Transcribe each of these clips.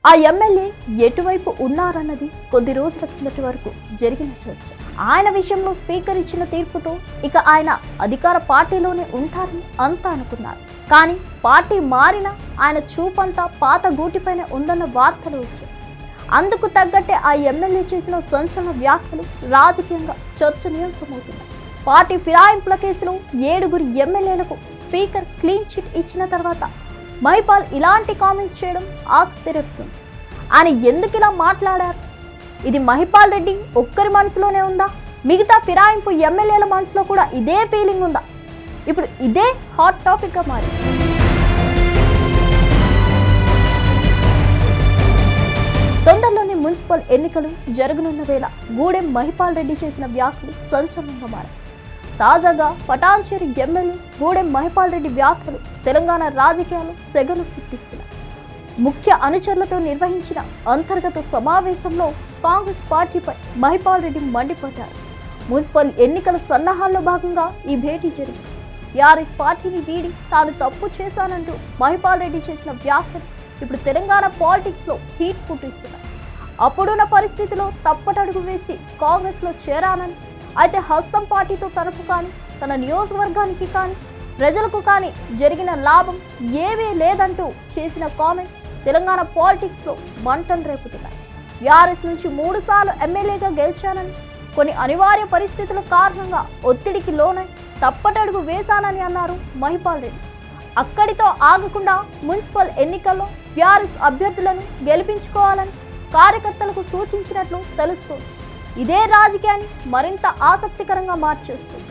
ఆ ఎమ్మెల్యే ఎటువైపు ఉన్నారన్నది కొద్ది రోజుల కిందటి వరకు జరిగిన చర్చ. ఆయన విషయంలో స్పీకర్ ఇచ్చిన తీర్పుతో ఇక ఆయన అధికార పార్టీలోనే ఉంటారని అంతా అనుకున్నారు. కానీ పార్టీ మారినా ఆయన చూపంతా పాత గూటిపైనే ఉందన్న వార్తలు వచ్చాయి. అందుకు తగ్గట్టే ఆ ఎమ్మెల్యే చేసిన సంచలన వ్యాఖ్యలు రాజకీయంగా చర్చనీయాంశమవుతున్నాయి. పార్టీ ఫిరాయింపుల కేసులో 7 ఎమ్మెల్యేలకు స్పీకర్ క్లీన్ చిట్ ఇచ్చిన తర్వాత మహిపాల్ ఇలాంటి కామెంట్స్ చేయడం ఆసక్తి రేపుతుంది. ఆయన ఎందుకు ఇలా మాట్లాడారు? ఇది మహిపాల్ రెడ్డి ఒక్కరి మనసులోనే ఉందా? మిగతా ఫిరాయింపు ఎమ్మెల్యేల మనసులో కూడా ఇదే ఫీలింగ్ ఉందా? ఇప్పుడు ఇదే హాట్ టాపిక్ గా మారింది. తొందరలోనే మున్సిపల్ ఎన్నికలు జరగనున్న వేళ గూడెం మహిపాల్ రెడ్డి చేసిన వ్యాఖ్యలు సంచలనంగా మారాయి. తాజాగా పటాన్చేరు ఎమ్మెల్యే గూడెం మహిపాల్ రెడ్డి వ్యాఖ్యలు తెలంగాణ రాజకీయాలు సెగలు పుట్టిస్తున్నాయి. ముఖ్య అనుచరులతో నిర్వహించిన అంతర్గత సమావేశంలో కాంగ్రెస్ పార్టీపై మహిపాల్ రెడ్డి మండిపడ్డారు. మున్సిపల్ ఎన్నికల సన్నాహాల్లో భాగంగా ఈ భేటీ జరిగింది. టీఆర్ఎస్ పార్టీని వీడి తాను తప్పు చేశానంటూ మహిపాల్ రెడ్డి చేసిన వ్యాఖ్యలు ఇప్పుడు తెలంగాణ పాలిటిక్స్ లో హీట్ పుట్టిస్తున్నాయి. అప్పుడున్న పరిస్థితిలో తప్పటడుగు వేసి కాంగ్రెస్ లో చేరానని, అయితే హస్తం పార్టీతో తరపు కానీ తన నియోజకవర్గానికి కానీ ప్రజలకు కానీ జరిగిన లాభం ఏమీ లేదంటూ చేసిన కామెంట్ తెలంగాణ పాలిటిక్స్ లో మంటలు రేపుతున్నాయి. టీఆర్ఎస్ నుంచి 3 సార్లు ఎమ్మెల్యేగా గెలిచానని, కొన్ని అనివార్య పరిస్థితుల కారణంగా ఒత్తిడికి లోనై తప్పటడుగు వేశానని అన్నారు మహిపాల్ రెడ్డి. అక్కడితో ఆగకుండా మున్సిపల్ ఎన్నికల్లో టీఆర్ఎస్ అభ్యర్థులను గెలిపించుకోవాలని కార్యకర్తలకు సూచించినట్లు తెలుస్తోంది. ఇదే రాజకీయాన్ని మరింత ఆసక్తికరంగా మార్చేస్తుంది.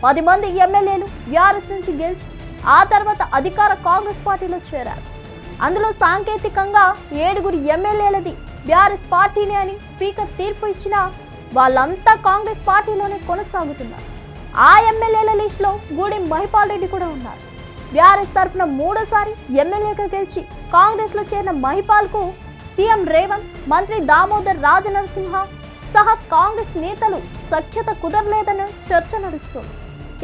10 మంది ఎమ్మెల్యేలు టీఆర్ఎస్ నుంచి గెలిచి ఆ తర్వాత అధికార కాంగ్రెస్ పార్టీలో చేరారు. అందులో సాంకేతికంగా 7 ఎమ్మెల్యేలది టీఆర్ఎస్ పార్టీని అని స్పీకర్ తీర్పు ఇచ్చినా వాళ్ళంతా కాంగ్రెస్ పార్టీలోనే కొనసాగుతున్నారు. ఆ ఎమ్మెల్యేల లిస్టులో గూడెం మహిపాల్ రెడ్డి కూడా ఉన్నారు. టీఆర్ఎస్ తరఫున 3సారి ఎమ్మెల్యేగా గెలిచి కాంగ్రెస్ లో చేరిన మహిపాల్ కు సీఎం రేవంత్, మంత్రి దామోదర్ రాజనరసింహ సహా కాంగ్రెస్ నేతలు సఖ్యత కుదరలేదన్న చర్చ నడుస్తుంది.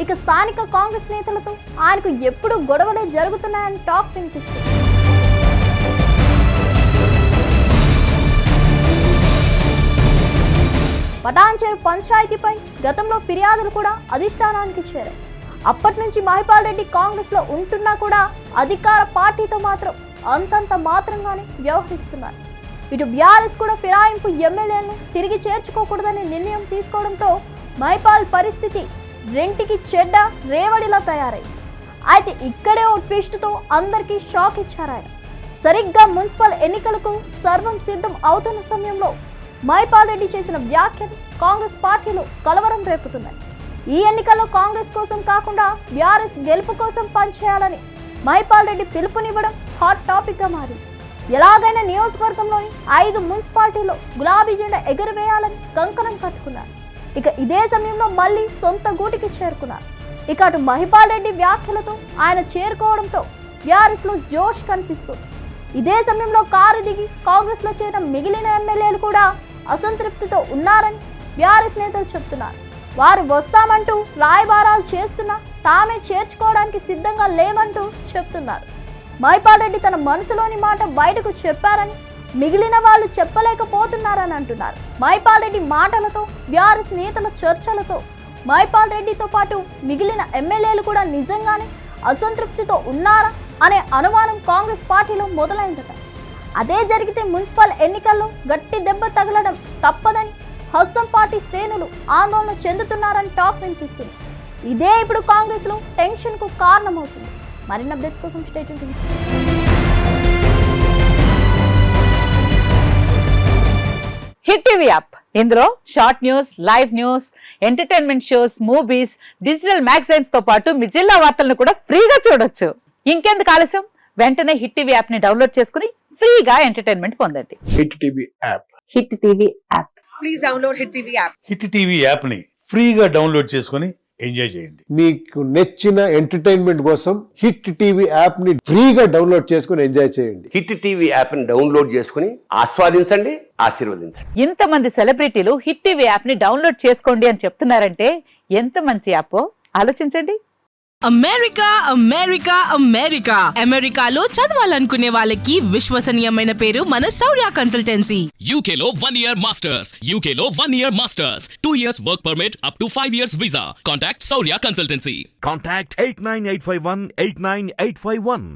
ఇక స్థానిక కాంగ్రెస్ నేతలతో ఆయనకు ఎప్పుడు గొడవలే జరుగుతున్నాయని టాక్ వినిపిస్తుంది. పటాన్చేరు పంచాయతీపై గతంలో ఫిర్యాదులు కూడా అధిష్టానానికి చేరాయి. అప్పటి నుంచి మహిపాల్ రెడ్డి కాంగ్రెస్ లో ఉంటున్నా కూడా అధికార పార్టీతో మాత్రం అంతంత మాత్రంగానే వ్యవహరిస్తున్నారు. ఇటు టీఆర్ఎస్ కూడా ఫిరాయింపు ఎమ్మెల్యేలను తిరిగి చేర్చుకోకూడదని నిర్ణయం తీసుకోవడంతో మహిపాల్ పరిస్థితి రెంటికి చెడ్డ రేవడిలా తయారైంది. అయితే ఇక్కడే ఓ ట్విస్ట్తో అందరికీ షాక్ ఇచ్చారు ఆయన. సరిగ్గా మున్సిపల్ ఎన్నికలకు సర్వం సిద్ధం అవుతున్న సమయంలో మహిపాల్ రెడ్డి చేసిన వ్యాఖ్యలు కాంగ్రెస్ పార్టీలో కలవరం రేపుతున్నాయి. ఈ ఎన్నికల్లో కాంగ్రెస్ కోసం కాకుండా టీఆర్ఎస్ గెలుపు కోసం పనిచేయాలని మహిపాల్ రెడ్డి పిలుపునివ్వడం హాట్ టాపిక్ గా మారింది. ఎలాగైనా నియోజకవర్గంలోని 5 మున్సిపాలిటీల్లో గులాబీ జెండా ఎగురవేయాలని కంకణం కట్టుకున్నారు. ఇక ఇదే సమయంలో మళ్ళీ సొంత గూటికి చేరుకున్నారు. ఇక అటు మహిపాల్ రెడ్డి వ్యాఖ్యలతో ఆయన చేరుకోవడంతో టీఆర్ఎస్ లో జోష్ కనిపిస్తుంది. ఇదే సమయంలో కారు దిగి కాంగ్రెస్ లో చేరిన మిగిలిన ఎమ్మెల్యేలు కూడా అసంతృప్తితో ఉన్నారని టీఆర్ఎస్ నేతలు చెప్తున్నారు. వారు వస్తామంటూ రాయబారాలు చేస్తున్నా తామే చేర్చుకోవడానికి సిద్ధంగా లేవంటూ చెప్తున్నారు. మహిపాల్ రెడ్డి తన మనసులోని మాట బయటకు చెప్పారని, మిగిలిన వాళ్ళు చెప్పలేకపోతున్నారని అంటున్నారు. మహిపాల్ రెడ్డి మాటలతో టీఆర్ఎస్ నేతల చర్చలతో మహిపాల్ రెడ్డితో పాటు మిగిలిన ఎమ్మెల్యేలు కూడా నిజంగానే అసంతృప్తితో ఉన్నారా అనే అనుమానం కాంగ్రెస్ పార్టీలో మొదలైందట. అదే జరిగితే మున్సిపల్ ఎన్నికల్లో గట్టి దెబ్బ తగలడం తప్పదని హస్తం పార్టీ శ్రేణులు ఆందోళన చెందుతున్నారని టాక్ వినిపిస్తుంది. ఇదే ఇప్పుడు కాంగ్రెస్ లో టెన్షన్ కు కారణమవుతుంది. మరిన్ని అప్డేట్స్ కోసం stay tuned. Hit TV app, ఇందులో short news, live news, entertainment shows, movies, digital magazines తో పాటు మీ జిల్లా వార్తలను కూడా ఫ్రీగా చూడొచ్చు. ఇంకెందుకు ఆలస్యం, వెంటనే హిట్ టీవీ యాప్ ని డౌన్లోడ్ చేసుకుని ఫ్రీగా ఎంటర్టైన్మెంట్ పొందండి. Hit TV app. Hit TV app. Please download hit TV app. Hit TV app ని ఫ్రీగా డౌన్లోడ్ చేసుకుని ఎంజాయ్ చేయండి. మీకు నచ్చిన ఎంటర్టైన్మెంట్ కోసం హిట్ టీవీ యాప్ ని ఫ్రీగా డౌన్లోడ్ చేసుకుని ఎంజాయ్ చేయండి. హిట్ టీవీ యాప్ ని డౌన్లోడ్ చేసుకుని ఆస్వాదించండి, ఆశీర్వదించండి. ఇంతమంది సెలబ్రిటీలు హిట్ టీవీ యాప్ ని డౌన్లోడ్ చేసుకోండి అని చెప్తున్నారంటే ఎంత మంచి యాప్ ఆలోచించండి. అమెరికా అమెరికా అమెరికా అమెరికాలో చదవాలనుకునే వాళ్ళకి విశ్వసనీయమైన పేరు మన శౌర్య consultancy. UK Law 1 Year Masters. UK Law 1 Year Masters. 2 years work permit up to 5 years visa. Contact Saurya Consultancy. Contact 89851 89851.